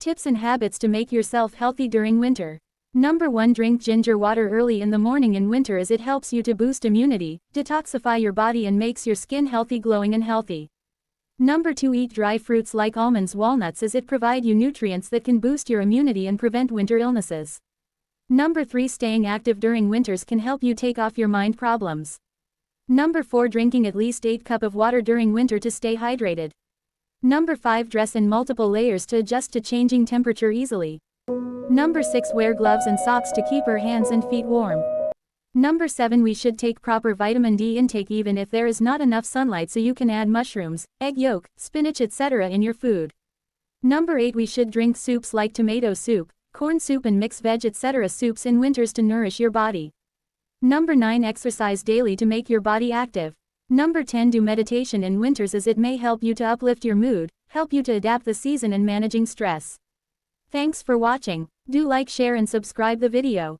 Tips and habits to make yourself healthy during winter. Number 1. Drink ginger water early in the morning in winter as it helps you to boost immunity, detoxify your body and makes your skin healthy, glowing and healthy. Number 2. Eat dry fruits like almonds, walnuts as it provide you nutrients that can boost your immunity and prevent winter illnesses. Number 3. Staying active during winters can help you take off your mind problems. Number 4. Drinking at least 8 cups of water during winter to stay hydrated. Number 5. Dress in multiple layers to adjust to changing temperature easily. Number 6. Wear gloves and socks to keep our hands and feet warm. Number 7. We should take proper vitamin D intake even if there is not enough sunlight, so you can add mushrooms, egg yolk, spinach etc. in your food. Number 8. We should drink soups like tomato soup, corn soup and mixed veg etc. soups in winters to nourish your body. Number 9. Exercise daily to make your body active. Number 10. Do meditation in winters as it may help you to uplift your mood, help you to adapt the season and managing stress. Thanks for watching. Do like, share and subscribe the video.